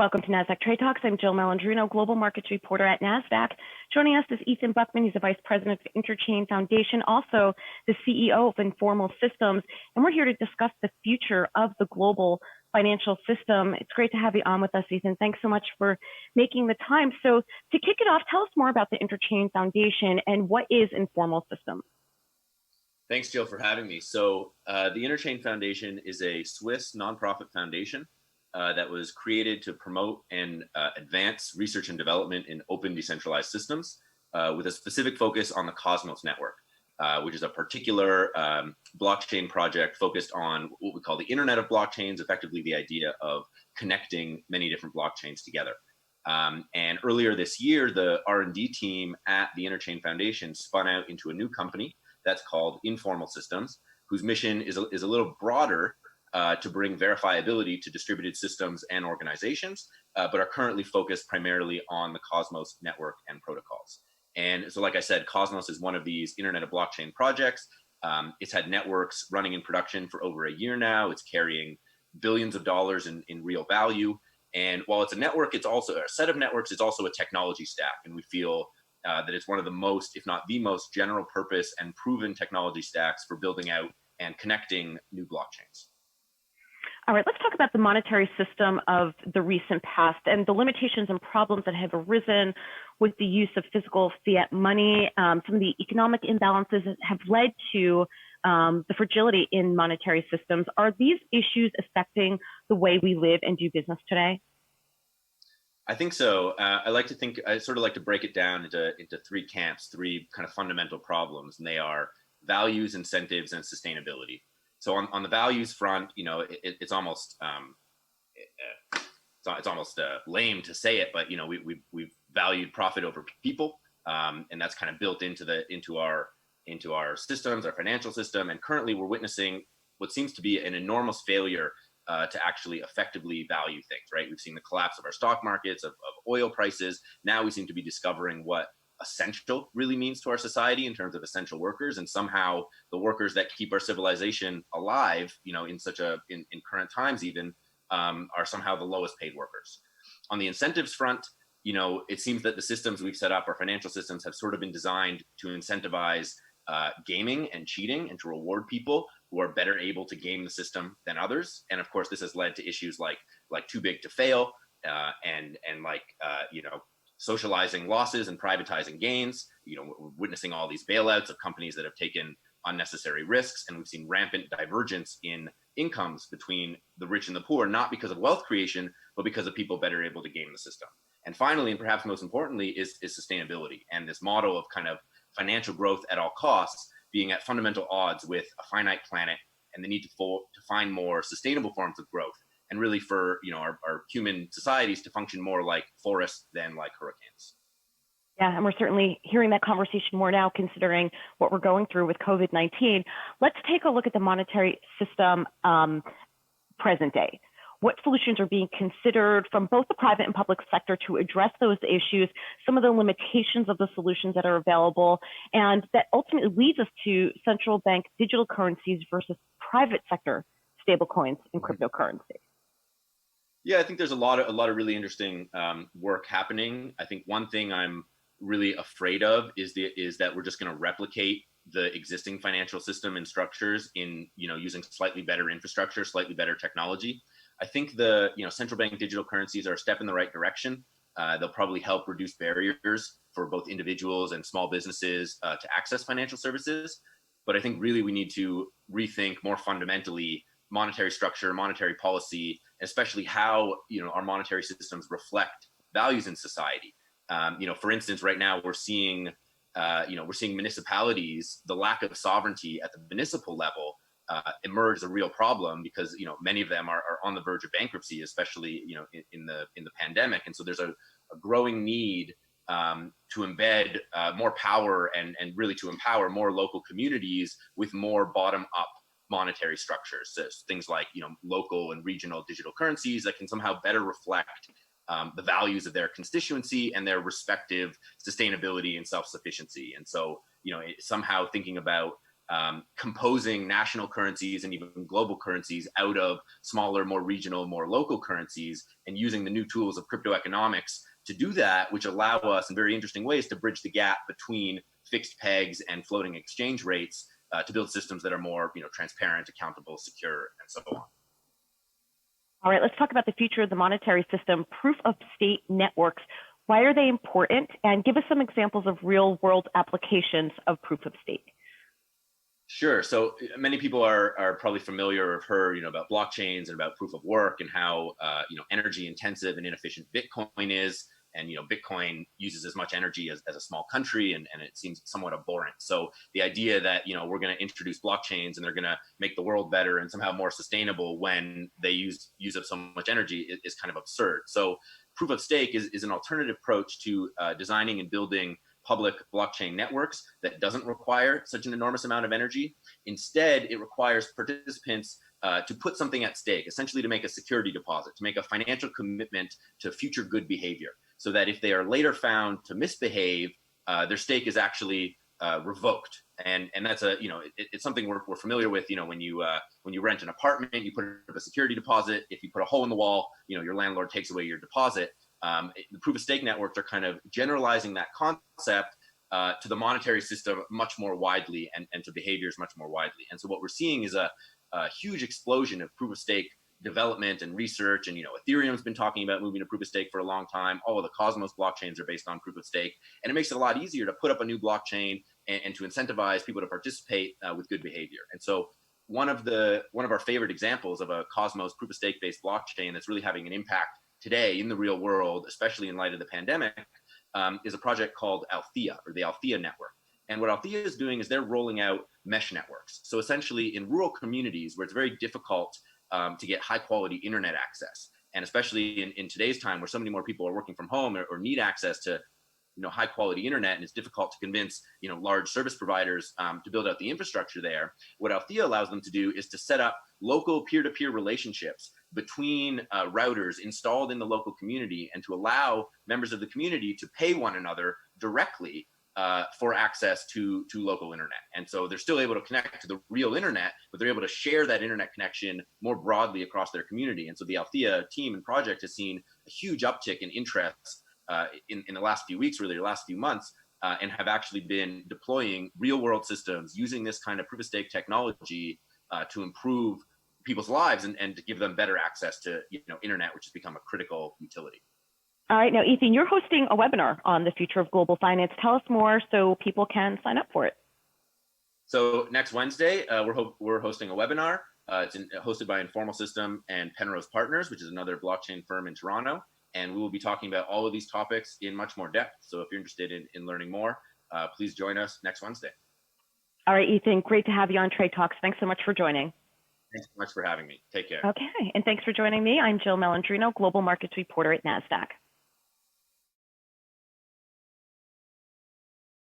Welcome to Nasdaq Trade Talks. I'm Jill Malandrino, Global Markets Reporter at Nasdaq. Joining us is Ethan Buchman. He's the Vice President of Interchain Foundation, also the CEO of Informal Systems. And we're here to discuss the future of the global financial system. It's great to have you on with us, Ethan. Thanks so much for making the time. So to kick it off, tell us more about the Interchain Foundation and what is Informal Systems? Thanks, Jill, for having me. So the Interchain Foundation is a Swiss nonprofit foundation that was created to promote and advance research and development in open decentralized systems with a specific focus on the Cosmos network, which is a particular blockchain project focused on what we call the Internet of Blockchains, effectively the idea of connecting many different blockchains together. And earlier this year, the R&D team at the Interchain Foundation spun out into a new company that's called Informal Systems, whose mission is a little broader to bring verifiability to distributed systems and organizations, but are currently focused primarily on the Cosmos network and protocols. And so, like I said, Cosmos is one of these Internet of Blockchain projects. It's had networks running in production for over a year now. It's carrying billions of dollars in real value. And while it's a network, it's also a set of networks. It's also a technology stack. And we feel that it's one of the most, if not the most, general purpose and proven technology stacks for building out and connecting new blockchains. All right, let's talk about the monetary system of the recent past and the limitations and problems that have arisen with the use of physical fiat money. Some of the economic imbalances have led to the fragility in monetary systems. Are these issues affecting the way we live and do business today? I think so. I sort of like to break it down into three camps, three kind of fundamental problems, and they are values, incentives, and sustainability. So on the values front, you know, it's almost lame to say it, but you know, we've valued profit over people, and that's kind of built into our systems, our financial system. And currently, we're witnessing what seems to be an enormous failure to actually effectively value things. Right? We've seen the collapse of our stock markets, of oil prices. Now we seem to be discovering what essential really means to our society in terms of essential workers, and somehow the workers that keep our civilization alive, you know, in current times even, are somehow the lowest paid workers. On the incentives front, you know, it seems that the systems we've set up, our financial systems, have sort of been designed to incentivize gaming and cheating and to reward people who are better able to game the system than others. And of course, this has led to issues like too big to fail and you know, socializing losses and privatizing gains. You know, we're witnessing all these bailouts of companies that have taken unnecessary risks, and we've seen rampant divergence in incomes between the rich and the poor, not because of wealth creation, but because of people better able to game the system. And finally, and perhaps most importantly, is sustainability, and this model of kind of financial growth at all costs being at fundamental odds with a finite planet and the need to find more sustainable forms of growth, and really for, you know, our human societies to function more like forests than like hurricanes. Yeah, and we're certainly hearing that conversation more now, considering what we're going through with COVID-19. Let's take a look at the monetary system present day. What solutions are being considered from both the private and public sector to address those issues, some of the limitations of the solutions that are available, and that ultimately leads us to central bank digital currencies versus private sector stablecoins and cryptocurrency? Yeah, I think there's a lot of really interesting work happening. I think one thing I'm really afraid of is that we're just going to replicate the existing financial system and structures in, you know, using slightly better infrastructure, slightly better technology. I think the, you know, central bank digital currencies are a step in the right direction. They'll probably help reduce barriers for both individuals and small businesses to access financial services. But I think really we need to rethink more fundamentally monetary structure, monetary policy, especially how, you know, our monetary systems reflect values in society. You know, for instance, right now we're seeing municipalities, the lack of sovereignty at the municipal level emerge as a real problem, because, you know, many of them are on the verge of bankruptcy, especially, you know, in the pandemic. And so there's a growing need to embed more power and really to empower more local communities with more bottom up monetary structures. So things like, you know, local and regional digital currencies that can somehow better reflect the values of their constituency and their respective sustainability and self-sufficiency. And so, you know, somehow thinking about composing national currencies and even global currencies out of smaller, more regional, more local currencies, and using the new tools of crypto economics to do that, which allow us in very interesting ways to bridge the gap between fixed pegs and floating exchange rates to build systems that are more, transparent, accountable, secure, and so on. All right, let's talk about the future of the monetary system, proof of stake networks. Why are they important? And give us some examples of real world applications of proof of stake. Sure. So many people are probably familiar or have heard, about blockchains and about proof of work and how, energy intensive and inefficient Bitcoin is. And, Bitcoin uses as much energy as a small country, and it seems somewhat abhorrent. So the idea that, we're going to introduce blockchains and they're going to make the world better and somehow more sustainable when they use up so much energy is kind of absurd. So proof of stake is an alternative approach to designing and building public blockchain networks that doesn't require such an enormous amount of energy. Instead, it requires participants to put something at stake, essentially to make a security deposit, to make a financial commitment to future good behavior, so that if they are later found to misbehave, their stake is actually revoked. And that's it's something we're familiar with. When you rent an apartment, you put up a security deposit. If you put a hole in the wall, your landlord takes away your deposit. The proof of stake networks are kind of generalizing that concept to the monetary system much more widely and to behaviors much more widely. And so what we're seeing is a huge explosion of proof of stake development and research. And, Ethereum's been talking about moving to proof of stake for a long time. All of the Cosmos blockchains are based on proof of stake. And it makes it a lot easier to put up a new blockchain and to incentivize people to participate with good behavior. And so one of our favorite examples of a Cosmos proof of stake based blockchain that's really having an impact today in the real world, especially in light of the pandemic, is a project called Althea, or the Althea network. And what Althea is doing is they're rolling out mesh networks. So essentially in rural communities where it's very difficult to get high quality internet access, and especially in today's time where so many more people are working from home or need access to high quality internet, and it's difficult to convince large service providers to build out the infrastructure there, what Althea allows them to do is to set up local peer-to-peer relationships between routers installed in the local community, and to allow members of the community to pay one another directly for access to local internet. And so they're still able to connect to the real internet, but they're able to share that internet connection more broadly across their community. And so the Althea team and project has seen a huge uptick in interest in the last few weeks, really the last few months, and have actually been deploying real world systems using this kind of proof of stake technology to improve people's lives and to give them better access to internet, which has become a critical utility. All right, now Ethan, you're hosting a webinar on the future of global finance. Tell us more so people can sign up for it. So next Wednesday, we're hosting a webinar. It's hosted by Informal System and Penrose Partners, which is another blockchain firm in Toronto. And we will be talking about all of these topics in much more depth. So if you're interested in learning more, please join us next Wednesday. All right, Ethan, great to have you on Trade Talks. Thanks so much for joining. Thanks so much for having me. Take care. Okay, and thanks for joining me. I'm Jill Malandrino, Global Markets Reporter at Nasdaq.